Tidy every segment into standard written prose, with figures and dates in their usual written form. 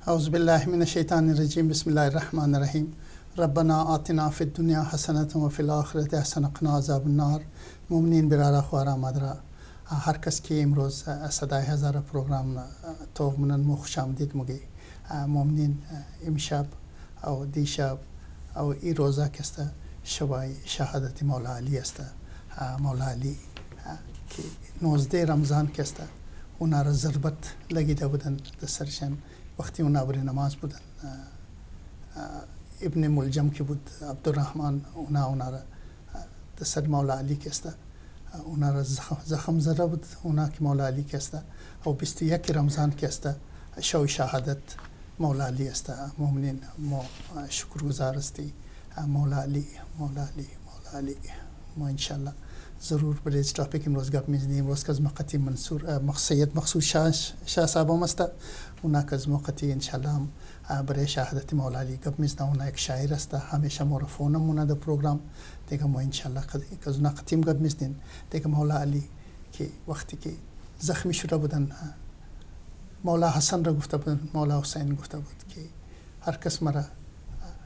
اعوذ باللہ من الشیطان الرجیم بسم اللہ الرحمن الرحیم ربنا آتنا فی الدنیا حسنۃ وفی الآخرۃ حسنۃ وقنا عذاب النار. مومنین برارا خوارا مادرا، هر کس که امروز صدای هزار پروگرام تو منن مو خوش آمدید مگی. مومنین امشب او دیشب او ای روزه کسته شبای شهادت مولا علی است. مولا علی که 19 رمضان کسته اونا را ضربت لگیده بودن دسترشن وقتی اونا بر نماز بودن. ابن ملجم که بود عبدالرحمن اونا را دستر مولا علی کسته اونا را زخم زده بود. اونا که مولا علی کسته او 21 رمضان کسته شو شهادت مولا علی است. مومنین ما شکرگزار استی مولا علی مولا علی مولا علی. ما انشالله ضرور برای از ٹاپک امروز گپ میزنیم. امروز که از مقتی منصور سید مقصود شاه صاحب هم است. اونا که از مقتی انشالله هم برای شهادت مولا علی گپ میزنم. اونا یک شاعر است، همیشه ما رو فونم اونا در پروگرام دیگه. ما انشالله که از اونا قتیم گپ میزنیم دیگه. مولا علی که وقتی که زخمی شده بودن مولا حسن را گفته بودن، مولا حسین گفته بود که هر کس مرا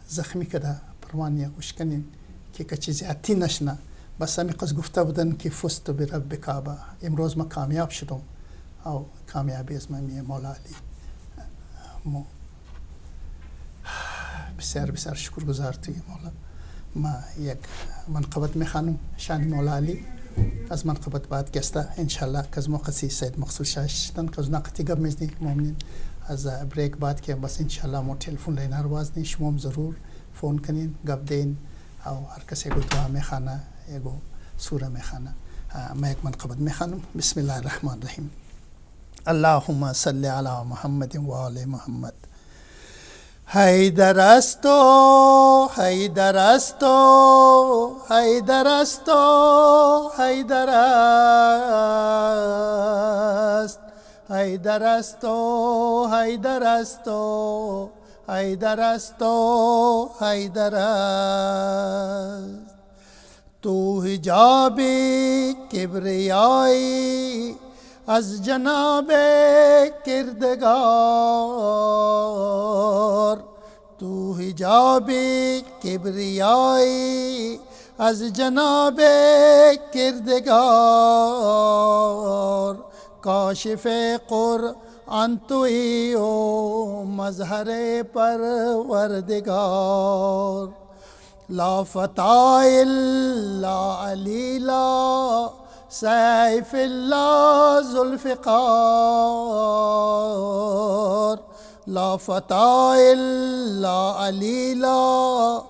زخمی کده پروانیا گوش کنین که کچی زیادتی نشنه. بس همی قصد گفته بودن که فزت برب کعبه، امروز ما کامیاب شدم او کامیابی از من مولا علی. ما بسیار بسیار شکرگزار توی مولا. ما یک منقبت میخوانم شان مولا علی. از منقبت بعد گسته انشالله که از موقع سید مقصود شاشتن که از نقطی گب میزنی. مومنین از بریک بعد که بس انشالله ما تلفن لینا رو بازنی، شما هم ضرور فون کنین گب دین او هر کسی گو دعا میخوانه یکو سوره میخوانه. ما یک منقبت میخوانم. بسم الله الرحمن الرحیم. اللهم صل علی محمد و آل محمد. حیدر است و حیدر است و حیدر است و حیدر است. حیدر است و حیدر است و حیدر است و حیدر است. تو حجاب کبریایی از جناب کردگار. تو حجاب کبریایی از جناب کردگار. کاشف قرآن تویی و مظہر پروردگار. لا فتح الا علی لا سیف اللہ ذوالفقار. لا فتح الا علی لا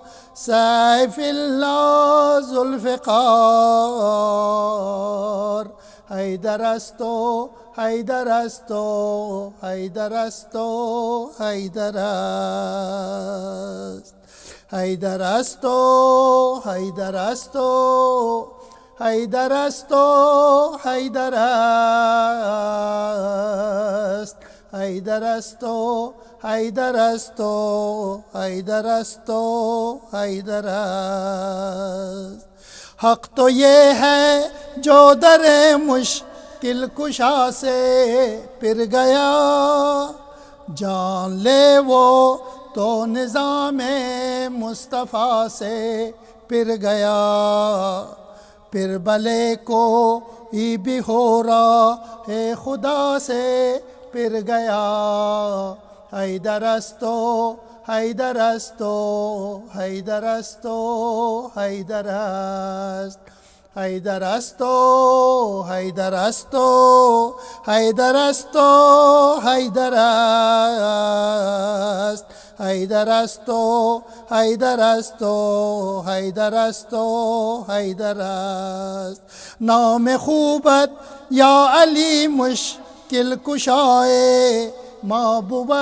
سیف اللہ ذوالفقار. حیدر است و حیدر است و حیدر است و حیدر است. حیدر است و حیدر است و حیدر است و حیدر است. حیدر است و حیدر است و حیدر است و حیدر است. حق تو یہ ہے جو در مشکل کشا سے پھر گیا. جان لے وہ تو نظام مصطفیٰ سے پھر گیا. پھر بھلے کو بھی ہو رہا ہے خدا سے پھر گیا. حیدر است و حیدر است و حیدر است و حیدر است. حیدر است و حیدر است و حیدر است و حیدر است. حیدر است و حیدر است و حیدر است و حیدر است. نام خوبت یا علی مشکل کشائے محبوبت.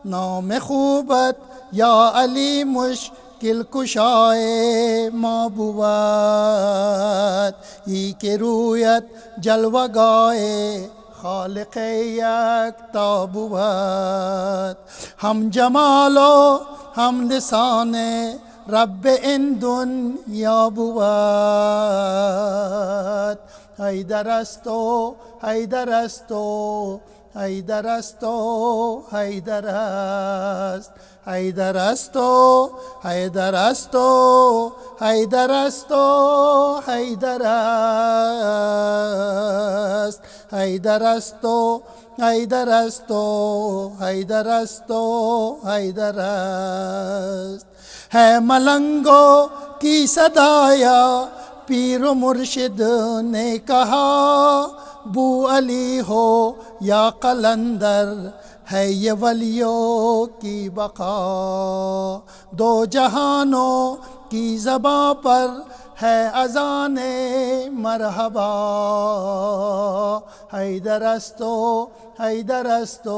نام خوبت یا علی مشکل کشائے محبوبت. ای کہ رویت جلوہ گائے خالق یکتا بود. ہم جمال و ہم لسان رب این دنیا بود. حیدر است و حیدر است و حیدر است و حیدر است، حیدر است و حیدر است و حیدر است و حیدر است، حیدر است و حیدر است و حیدر است و حیدر است. ہے ملنگوں کی صدایا پیر و مرشد نے کہا، بو علی ہو یا قلندر ہے یہ ولیوں کی بقا، دو جہانوں کی زباں پر ہے اذان مرحبا، حیدر است و حیدر است و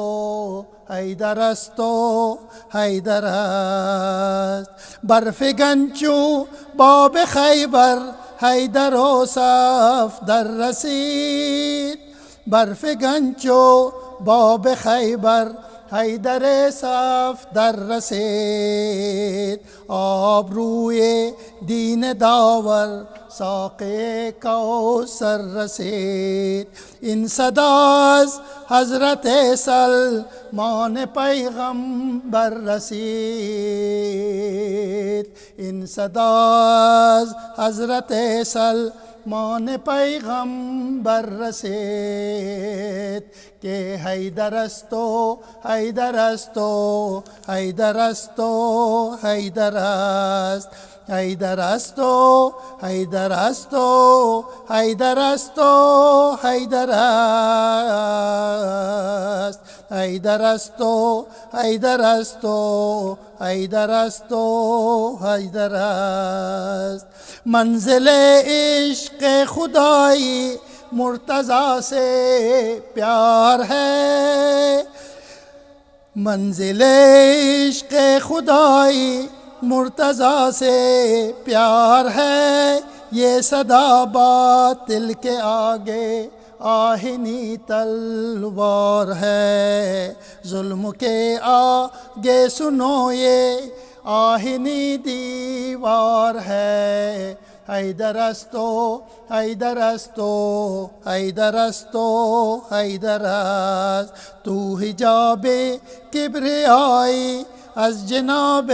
حیدر است و حیدر است. برف گنچو باب خیبر حیدر و صفدر رسید، برف گنچو باب خیبر حیدر صفدر رسید، آبروی دین داور ساقِ کوثر رسید. این صدا از حضرت سلمان پیغمبر رسید، این صدا از حضرت سلمان پیغمبر رسید کہ حیدر است و حیدر است و حیدر است و حیدر است، حیدر است و حیدر است و حیدر است و حیدر است، حیدر است و حیدر است و حیدر است و حیدر است. منزل عشق خدائی مرتضیٰ سے پیار ہے، منزل عشق خدائی مرتضیٰ سے پیار ہے، یہ صدا باطل کے آگے آہنی تلوار ہے، ظلم کے آگے سنو یہ آہنی دیوار ہے، حیدر است و حیدر است و حیدر است و حیدر است. تو حجاب کبریائی از جناب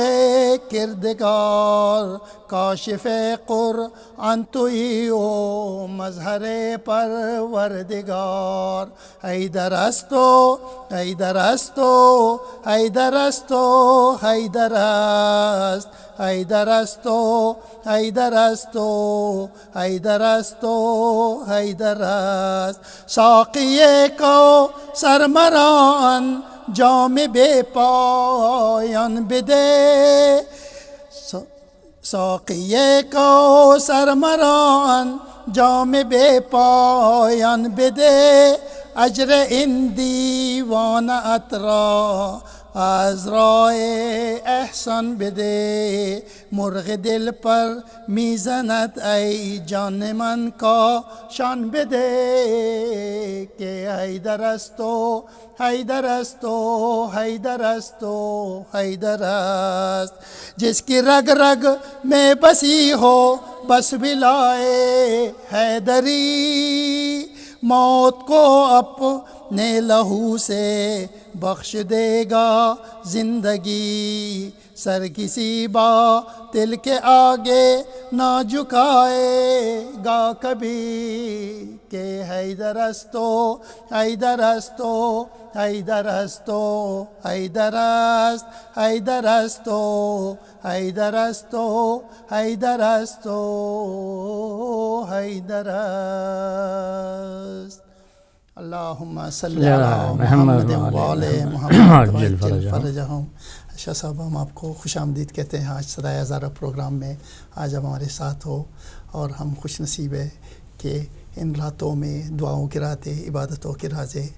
کردگار، کاشف قرآن تویی و مظہر پروردگار، حیدر است و حیدر است و حیدر است و حیدر است، حیدر است و حیدر است و حیدر است و حیدر است. ساقی کوثر مرا جام بے پایان بده، ساقی کوثر مرا جام بے پایان بده، اجر این دیوان اطرا از راه احسان بده. مرغ دل پر میزند ای جان من کا شان بده کہ حیدر است و حیدر است و حیدر است و حیدر است. جس کی رگ رگ میں بسی ہو بس ولائے حیدری، موت کو اپنے لہو سے بخش دے گا زندگی، سر کسی باطل کے آگے نہ جھکائے گا کبھی کہ حیدر است و حیدر است و حیدر است و حیدر است، حیدر است و حیدر است و حیدر است و حیدر است. اللہم صلی علی محمد وآل محمد وعجل فرجہم. شاہ صاحب ہم آپ کو خوش آمدید کہتے ہیں آج صدائے ہزارہ پروگرام میں. آج آپ ہمارے ساتھ ہو اور ہم خوش نصیب ہے کہ ان راتوں میں دعاؤں کی رات ہے، عبادتوں کی رات ہے.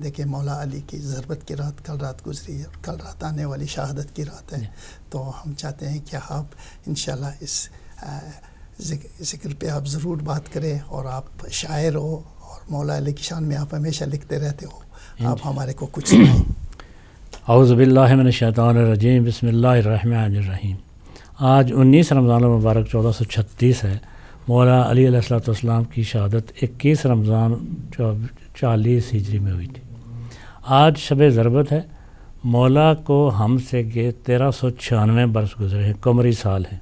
دیکھیں مولا علی کی ضربت کی رات کل رات گزری ہے اور کل رات آنے والی شہادت کی رات ہے. تو ہم چاہتے ہیں کہ آپ انشاءاللہ اس ذکر پہ آپ ضرور بات کریں، اور آپ شاعر ہو اور مولا علی کی شان میں آپ ہمیشہ لکھتے رہتے ہو، آپ ہمارے کو کچھ سنائیں. اعوذ باللہ من الشیطان الرجیم، بسم اللہ الرحمن الرحیم. آج 19 رمضان المبارک 1436 ہے. مولا علی علیہ السلام کی شہادت 21 رمضان 40 ہجری میں ہوئی تھی. آج شب ضربت ہے، مولا کو ہم سے 1396 برس گزرے ہیں، قمری سال ہیں۔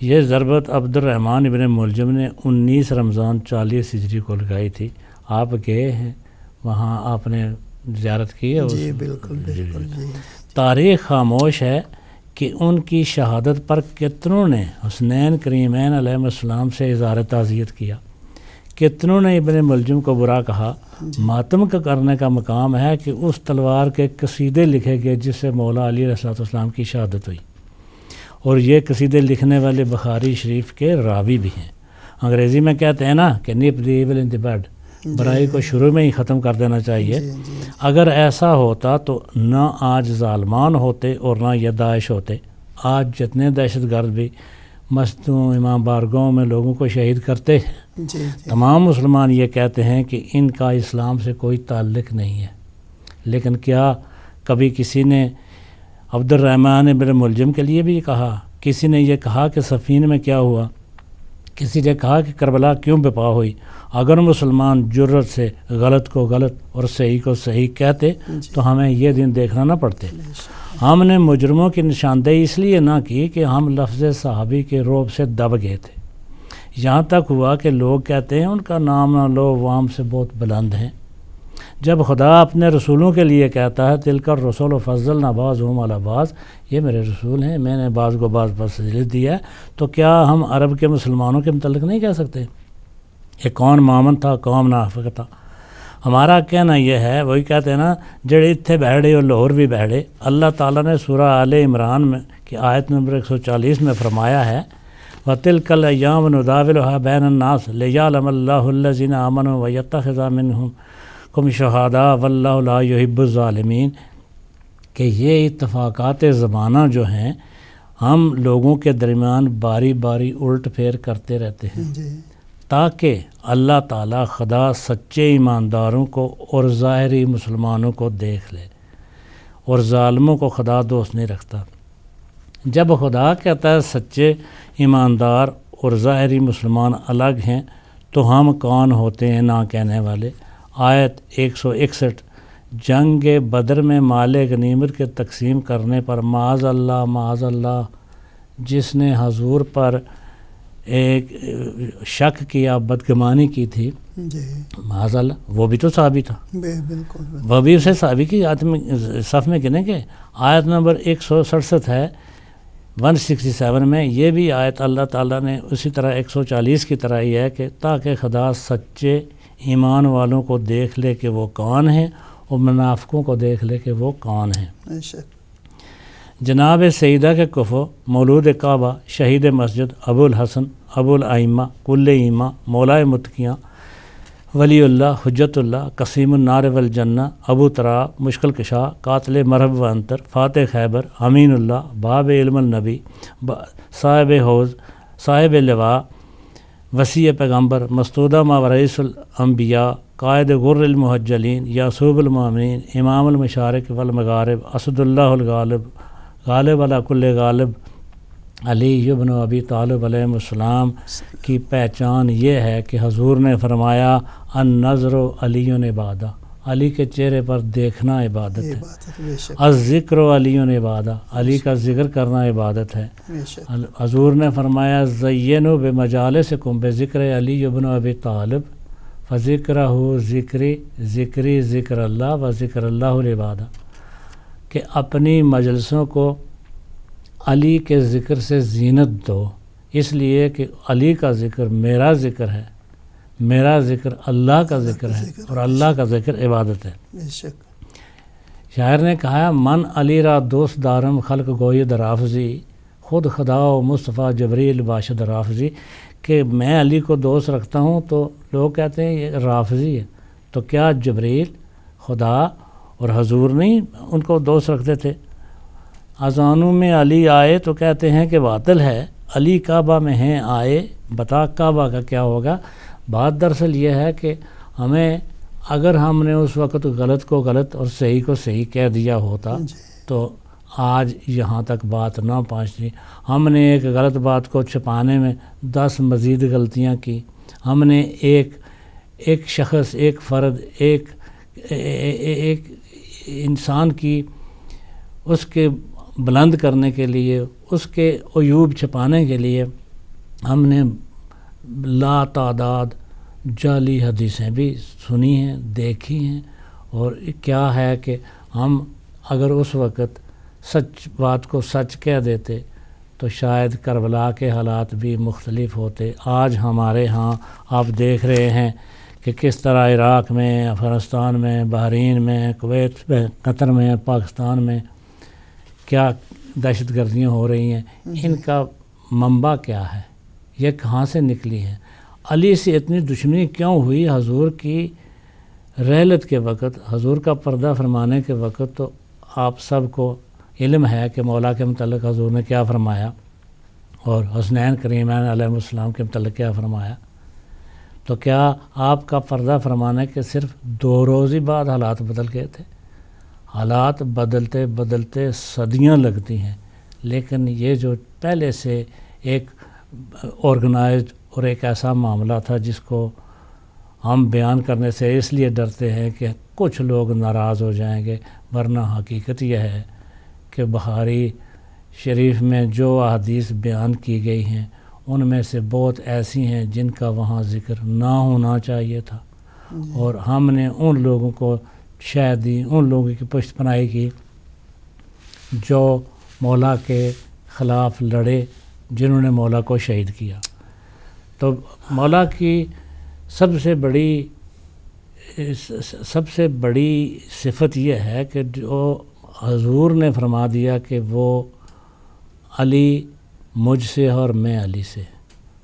یہ ضربت عبد الرحمن ابن ملجم نے 19 رمضان 40 ہجری کو لگائی تھی۔ آپ گئے ہیں وہاں، آپ نے زیارت کی ہے؟ جی بالکل بالکل جی۔ تاریخ خاموش ہے کہ ان کی شہادت پر کتنوں نے حسنین کریمین علیہ السلام سے اظہار تعزیت کیا، کتنوں نے ابن ملجم کو برا کہا۔ ماتم کا کرنے کا مقام ہے کہ اس تلوار کے قصیدے لکھے گئے جس سے مولا علی علیہ السلام کی شہادت ہوئی، اور یہ قصیدے لکھنے والے بخاری شریف کے راوی بھی ہیں۔ انگریزی میں کہتے ہیں نا کہ نپ دی ایول ان دی بڈ، برائی کو شروع میں ہی ختم کر دینا چاہیے۔ اگر ایسا ہوتا تو نہ آج ظالمان ہوتے اور نہ یہ داعش ہوتے۔ آج جتنے دہشت گرد بھی مسجدوں، امام بارگاہوں میں لوگوں کو شہید کرتے ہیں، تمام مسلمان یہ کہتے ہیں کہ ان کا اسلام سے کوئی تعلق نہیں ہے، لیکن کیا کبھی کسی نے عبد الرحمن بن ملجم کے لیے بھی کہا؟ کسی نے یہ کہا کہ صفین میں کیا ہوا؟ کسی نے کہا کہ کربلا کیوں بپا ہوئی؟ اگر مسلمان جرت سے غلط کو غلط اور صحیح کو صحیح کہتے تو ہمیں یہ دن دیکھنا نہ پڑتے۔ ہم نے مجرموں کی نشاندہی اس لیے نہ کی کہ ہم لفظ صحابی کے رعب سے دب گئے تھے، یہاں تک ہوا کہ لوگ کہتے ہیں ان کا نام نہ لو، وہ ہم سے بہت بلند ہیں۔ جب خدا اپنے رسولوں کے لیے کہتا ہے تلک الرسول فضلنا بعضهم علی بعض، یہ میرے رسول ہیں، میں نے بعض کو بعض پر فضیلت دیا ہے، تو کیا ہم عرب کے مسلمانوں کے متعلق نہیں کہہ سکتے؟ یہ کون مومن تھا، کون منافق تھا؟ ہمارا کہنا یہ ہے، وہی کہتے ہیں نا جڑے اتھے بیٹھے اور لاہور بھی بیٹھے۔ اللہ تعالیٰ نے سورہ آل عمران میں کی آیت نمبر 140 میں فرمایا ہے وَتِلْكَ الْأَيَّامُ نُدَاوِلُهَا بَيْنَ النَّاسِ لِيَعْلَمَ اللَّهُ الَّذِينَ آمَنُوا وَيَتَّخِذَ مِنْكُمْ شُهَدَاءَ وَاللَّهُ لَا يُحِبُّ الظَّالِمِينَ، کہ یہ اتفاقات زمانہ جو ہیں ہم لوگوں کے درمیان باری باری الٹ پھیر کرتے رہتے ہیں تاکہ اللہ تعالیٰ خدا سچے ایمانداروں کو اور ظاہری مسلمانوں کو دیکھ لے، اور ظالموں کو خدا دوست نہیں رکھتا۔ جب خدا کہتا ہے سچے ایماندار اور ظاہری مسلمان الگ ہیں تو ہم کون ہوتے ہیں نہ کہنے والے؟ آیت 161 جنگ بدر میں مال غنیمت کے تقسیم کرنے پر معاذ اللہ جس نے حضور پر ایک شک کیا، بدگمانی کی تھی، معاذ اللہ وہ بھی تو صحابی تھا، وہ بھی اسے صحابی کی آیت میں صف میں گنے گے۔ آیت نمبر 167 ہے 167 میں، یہ بھی آیت اللہ تعالیٰ نے اسی طرح 140 کی طرح ہی ہے کہ تاکہ خدا سچے ایمان والوں کو دیکھ لے کہ وہ کون ہیں اور منافقوں کو دیکھ لے کہ وہ کون ہیں۔ جناب سیدہ کے کفو، مولود کعبہ، شہید مسجد، ابو الحسن، ابو الائمہ، کل ایمہ، مولا متقیاں، ولی اللہ، حجت اللہ، قسیم النار والجنہ، ابو تراب، مشکل کشا، قاتل مرحب و انتر، فاتح خیبر، امین اللہ، باب علم النبی، صاحب حوض، صاحب لواء، وسیع پیغمبر، مستودہ ماورئیس الانبیاء، قائد غر المحجلین، یعصوب المؤمنین، امام المشارق والمغارب، اسد اللہ الغالب، غالب علی کل غالب، علی ابن ابی طالب علیہ السلام کی پہچان یہ ہے کہ حضور نے فرمایا النظر علی عبادہ، علی کے چہرے پر دیکھنا عبادت ہے، الذکر علی عبادہ، علی کا ذکر کرنا عبادت ہے۔ حضور نے فرمایا زینوا بمجالسکم بذکر علی ابن ابی طالب فذکرہ ذکری ذکری ذکر اللہ و ذکر اللہ العبادہ، کہ اپنی مجلسوں کو علی کے ذکر سے زینت دو، اس لیے کہ علی کا ذکر میرا ذکر ہے، میرا ذکر اللہ کا ذکر ہے، اور اللہ کا ذکر عبادت ہے۔ شاعر نے کہا من علی را دوست دارم خلق گوئی درافزی خود خدا و مصطفیٰ جبریل باشد رافضی، کہ میں علی کو دوست رکھتا ہوں تو لوگ کہتے ہیں یہ رافضی ہے، تو کیا جبریل خدا اور حضور نہیں ان کو دوست رکھتے تھے؟ اذانوں میں علی آئے تو کہتے ہیں کہ باطل ہے، علی کعبہ میں ہیں آئے، بتا کعبہ کا کیا ہوگا؟ بات دراصل یہ ہے کہ ہمیں اگر ہم نے اس وقت غلط کو غلط اور صحیح کو صحیح کہہ دیا ہوتا تو آج یہاں تک بات نہ پہنچتی۔ ہم نے ایک غلط بات کو چھپانے میں 10 مزید غلطیاں کی، ہم نے ایک شخص، ایک فرد، ایک ایک انسان کی اس کے بلند کرنے کے لیے، اس کے عیوب چھپانے کے لیے ہم نے لا تعداد جعلی حدیثیں بھی سنی ہیں، دیکھی ہیں. اور کیا ہے کہ ہم اگر اس وقت سچ بات کو سچ کہہ دیتے تو شاید کربلا کے حالات بھی مختلف ہوتے. آج ہمارے ہاں آپ دیکھ رہے ہیں کہ کس طرح عراق میں، افغانستان میں، بحرین میں، کویت میں، قطر میں، پاکستان میں کیا دہشت گردیاں ہو رہی ہیں. ان کا منبع کیا ہے؟ یہ کہاں سے نکلی ہیں؟ علی سے اتنی دشمنی کیوں ہوئی؟ حضور کی رحلت کے وقت، حضور کا پردہ فرمانے کے وقت تو آپ سب کو علم ہے کہ مولا کے متعلق حضور نے کیا فرمایا اور حسنین کریمین علیہ السلام کے متعلق کیا فرمایا. تو کیا آپ کا پردہ فرمانے کے صرف 2 روز ہی بعد حالات بدل گئے تھے؟ حالات بدلتے بدلتے صدیاں لگتی ہیں. لیکن یہ جو پہلے سے ایک آرگنائزڈ اور ایک ایسا معاملہ تھا جس کو ہم بیان کرنے سے اس لیے ڈرتے ہیں کہ کچھ لوگ ناراض ہو جائیں گے، ورنہ حقیقت یہ ہے کہ بخاری شریف میں جو احادیث بیان کی گئی ہیں ان میں سے بہت ایسی ہیں جن کا وہاں ذکر نہ ہونا چاہیے تھا. اور ہم نے ان لوگوں کو شہ دی، ان لوگوں کی پشت پناہی کی جو مولا کے خلاف لڑے، جنہوں نے مولا کو شہید کیا. تو مولا کی سب سے بڑی صفت یہ ہے کہ جو حضور نے فرما دیا کہ وہ علی مجھ سے اور میں علی سے،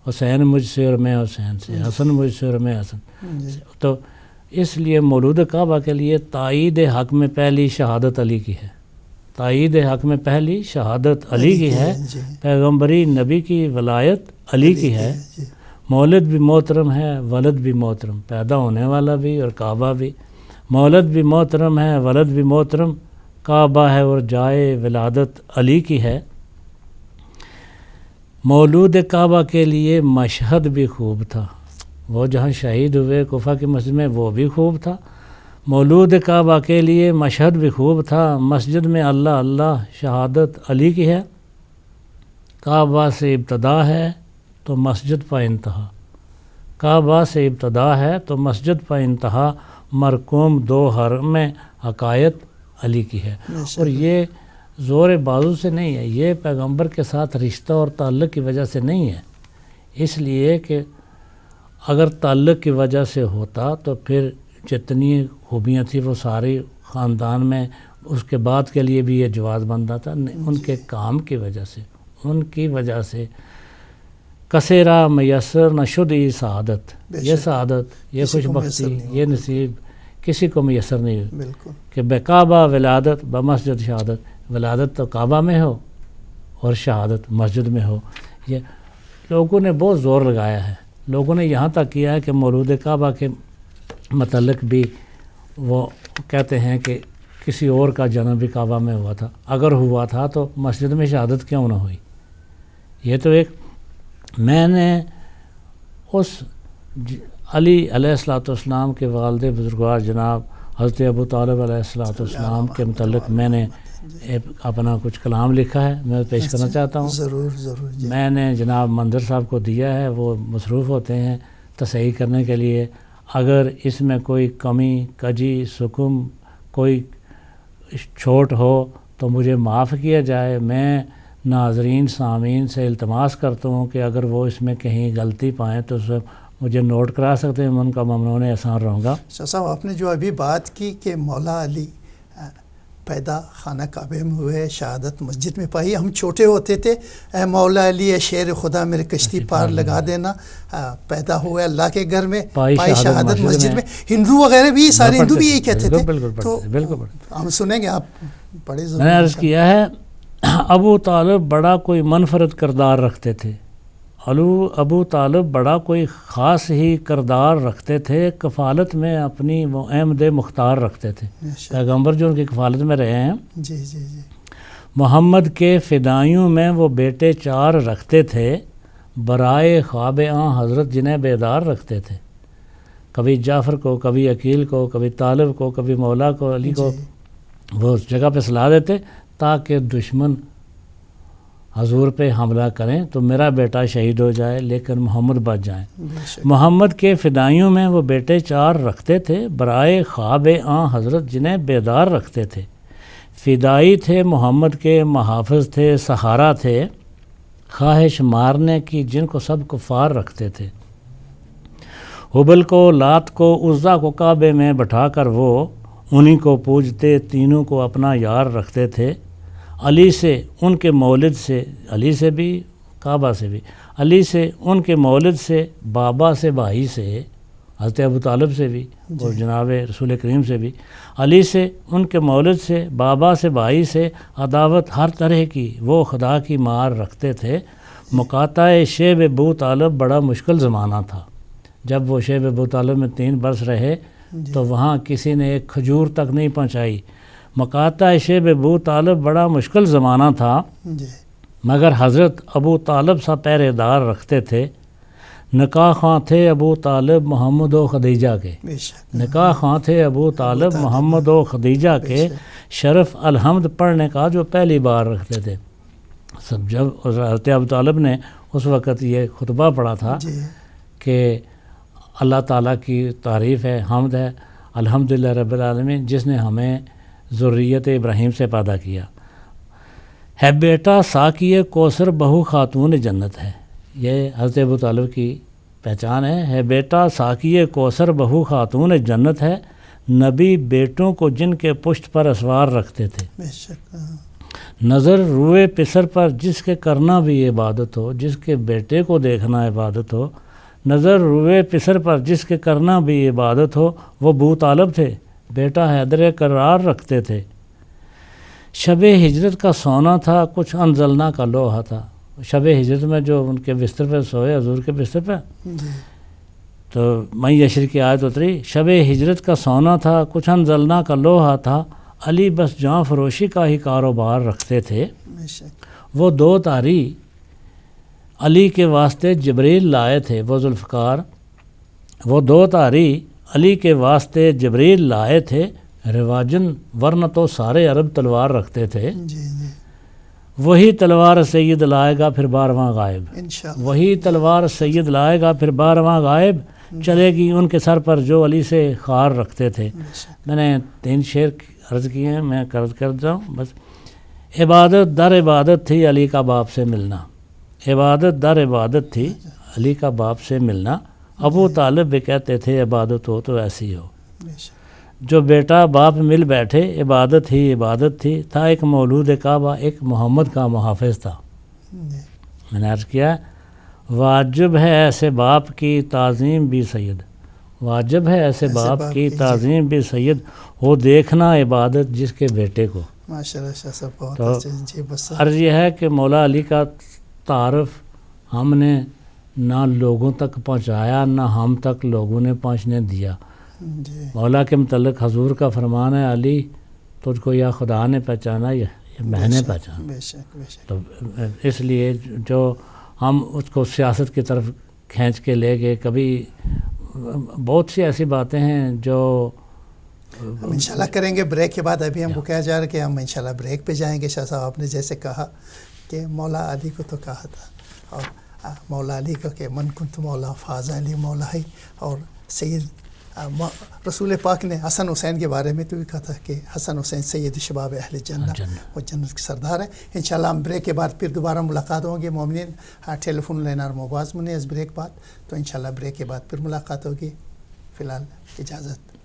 حسین مجھ سے اور میں حسین سے، حسن مجھ سے اور میں حسن سے. تو اس لیے مولود کعبہ کے لیے تائید حق میں پہلی شہادت علی کی ہے. تائید حق میں پہلی شہادت علی کی ہے. پیغمبری نبی کی ولایت علی کی ہے. مولد بھی محترم ہے، ولد بھی محترم، پیدا ہونے والا بھی اور کعبہ بھی. مولد بھی محترم ہے، ولد بھی محترم، کعبہ ہے اور جائے ولادت علی کی ہے. مولود کعبہ کے لیے مشہد بھی خوب تھا، وہ جہاں شہید ہوئے کوفہ کی مسجد میں وہ بھی خوب تھا. مولود کعبہ کے لیے مشہد بھی خوب تھا. مسجد میں اللہ اللہ شہادت علی کی ہے. کعبہ سے ابتدا ہے تو مسجد پا انتہا، کعبہ سے ابتدا ہے تو مسجد پا انتہا، مرکوم 2 حرم میں عقائد علی کی ہے. اور یہ زور بازو سے نہیں ہے، یہ پیغمبر کے ساتھ رشتہ اور تعلق کی وجہ سے نہیں ہے. اس لیے کہ اگر تعلق کی وجہ سے ہوتا تو پھر جتنی خوبیاں تھیں وہ ساری خاندان میں اس کے بعد کے لیے بھی یہ جواز بنتا تھا. ان کے کام کی وجہ سے، ان کی وجہ سے کثیرہ میسر نشد ای سعادت، یہ سعادت، یہ خوش بختی، یہ نصیب کسی کو میسر نہیں ہوئی کہ بے کعبہ ولادت بمسجد شہادت. ولادت تو کعبہ میں ہو اور شہادت مسجد میں ہو. یہ لوگوں نے بہت زور لگایا ہے. لوگوں نے یہاں تک کیا ہے کہ مولود کعبہ کے متعلق بھی وہ کہتے ہیں کہ کسی اور کا جنم بھی کعبہ میں ہوا تھا. اگر ہوا تھا تو مسجد میں شہادت کیوں نہ ہوئی؟ یہ تو ایک میں نے اس علی علیہ السلام کے والد بزرگوار جناب حضرت ابو طالب علیہ السلام کے متعلق میں نے اپنا کچھ کلام لکھا ہے، میں پیش کرنا چاہتا ہوں. ضرور میں نے جناب منظر صاحب کو دیا ہے، وہ مصروف ہوتے ہیں تصحیح کرنے کے لیے. اگر اس میں کوئی کمی کجی سکم کوئی چھوٹ ہو تو مجھے معاف کیا جائے. میں ناظرین سامعین سے التماس کرتا ہوں کہ اگر وہ اس میں کہیں غلطی پائیں تو مجھے نوٹ کرا سکتے ہیں، میں ان کا ممنون احسان رہوں گا. شاہ صاحب آپ نے جو ابھی بات کی کہ مولا علی پیدا خانہ کعبے میں ہوئے، شہادت مسجد میں پائی. ہم چھوٹے ہوتے تھے، اے مولا علی اے شیر خدا میرے کشتی پار لگا دینا. پیدا ہوئے اللہ کے گھر میں، پائی شہادت مسجد میں. ہندو وغیرہ بھی، سارے ہندو بھی یہی کہتے تھے. تو ہم سنیں گے، آپ بڑے میں نے عرض کیا ہے ابو طالب بڑا کوئی منفرد کردار رکھتے تھے. ابو طالب بڑا کوئی خاص ہی کردار رکھتے تھے. کفالت میں اپنی وہ احمد مختار رکھتے تھے. پیغمبر جو ان کی کفالت میں رہے ہیں، جی محمد کے فدائیوں میں وہ بیٹے 4 رکھتے تھے. برائے خواب حضرت جنہیں بیدار رکھتے تھے. کبھی جعفر کو، کبھی عقیل کو، کبھی طالب کو، کبھی مولا کو، علی کو وہ اس جگہ پہ سلا دیتے تاکہ دشمن حضور پہ حملہ کریں تو میرا بیٹا شہید ہو جائے لیکن محمد بچ جائیں۔ محمد کے فدائیوں میں وہ بیٹے 4 رکھتے تھے، برائے خواب آن حضرت جنہیں بیدار رکھتے تھے۔ فدائی تھے محمد کے، محافظ تھے، سہارا تھے، خواہش مارنے کی جن کو سب کفار رکھتے تھے۔ حبل کو، لات کو، عزا کو کعبے میں بٹھا کر وہ انہی کو پوجتے، تینوں کو اپنا یار رکھتے تھے۔ علی سے ان کے مولد سے، علی سے بھی کعبہ سے بھی، علی سے ان کے مولد سے، بابا سے بھائی سے، حضرت ابو طالب سے بھی اور جناب رسول کریم سے بھی، علی سے ان کے مولد سے، بابا سے بھائی سے عداوت ہر طرح کی وہ خدا کی مار رکھتے تھے۔ مقاطع شیب ابو طالب بڑا مشکل زمانہ تھا۔ جب وہ شیب ابو طالب میں 3 برس رہے تو وہاں کسی نے ایک کھجور تک نہیں پہنچائی۔ مقاطع شیب ابو طالب بڑا مشکل زمانہ تھا، مگر حضرت ابو طالب سا پہرے دار رکھتے تھے۔ نکاح خواں تھے ابو طالب محمد و خدیجہ کے، نکاح خواں تھے ابو طالب محمد و خدیجہ کے، شرف الحمد پڑھنے کا جو پہلی بار رکھتے تھے۔ سب جب حضرت ابو طالب نے اس وقت یہ خطبہ پڑھا تھا کہ اللہ تعالیٰ کی تعریف ہے، حمد ہے، الحمدللہ رب العالمین جس نے ہمیں ذریت ابراہیم سے پیدا کیا۔ ہے بیٹا ساقی کوثر بہو خاتون جنت ہے، یہ حضرت ابو طالب کی پہچان ہے بیٹا ساقی کوثر بہو خاتون جنت ہے، نبی بیٹوں کو جن کے پشت پر اسوار رکھتے تھے۔ نظر روئے پسر پر جس کے کرنا بھی عبادت ہو، جس کے بیٹے کو دیکھنا عبادت ہو، نظر روئے پسر پر جس کے کرنا بھی عبادت ہو، وہ ابو طالب تھے، بیٹا حیدر کرار رکھتے تھے۔ شب ہجرت کا سونا تھا، کچھ انزلنا کا لوہا تھا۔ شب ہجرت میں جو ان کے بستر پہ سوئے حضور کے بستر پہ تو مئی عشر کی آیت اتری، شب ہجرت کا سونا تھا، کچھ انزلنا کا لوہا تھا، علی بس جاں فروشی کا ہی کاروبار رکھتے تھے۔ وہ 2 تاری علی کے واسطے جبریل لائے تھے، وہ ذوالفقار، وہ 2 تاری علی کے واسطے جبریل لائے تھے، رواجن ورنہ تو سارے عرب تلوار رکھتے تھے۔ وہی تلوار سید لائے گا پھر 12واں غائب، وہی تلوار سید لائے گا پھر 12واں غائب، چلے گی ان کے سر پر جو علی سے خار رکھتے تھے۔ میں نے 3 شعر عرض کیے ہیں، میں عرض کر جاؤں بس۔ عبادت در عبادت تھی علی کا باپ سے ملنا، عبادت در عبادت تھی علی کا باپ سے ملنا، ابو طالب بھی کہتے تھے عبادت ہو تو ایسی ہو۔ جو بیٹا باپ مل بیٹھے عبادت ہی عبادت تھی، تھا ایک مولود کعبہ ایک محمد کا محافظ تھا۔ میں نے عرض کیا واجب ہے ایسے باپ کی تعظیم بھی سید، واجب ہے ایسے باپ کی تعظیم بھی سید، ہو دیکھنا عبادت جس کے بیٹے کو۔ تو عرض یہ ہے کہ مولا علی کا تعارف ہم نے نہ لوگوں تک پہنچایا نہ ہم تک لوگوں نے پہنچنے دیا۔ مولا کے متعلق حضور کا فرمان ہے، علی تجھ کو یا خدا نے پہچانا یا میں نے پہچانا۔ تو اس لیے جو ہم اس کو سیاست کی طرف کھینچ کے لے گئے، کبھی بہت سی ایسی باتیں ہیں جو ہم انشاءاللہ کریں گے بریک کے بعد۔ ابھی ہم کو کہا جا رہا ہے کہ ہم انشاءاللہ بریک پہ جائیں گے۔ شاہ صاحب آپ نے جیسے کہا کہ مولا علی کو تو کہا تھا، اور مولا علی کو کہ من کنت مولا فاز علی مولا ہی، اور سید رسول پاک نے حسن حسین کے بارے میں تو بھی کہا تھا کہ حسن حسین سید شباب اہل جنت، وہ جنت کے سردار ہیں۔ انشاءاللہ ہم بریک کے بعد پھر دوبارہ ملاقات ہوگی مومنین، ٹیلی فون لینار مواز منی اس بریک بعد، تو انشاءاللہ بریک کے بعد پھر ملاقات ہوگی۔ فی الحال اجازت۔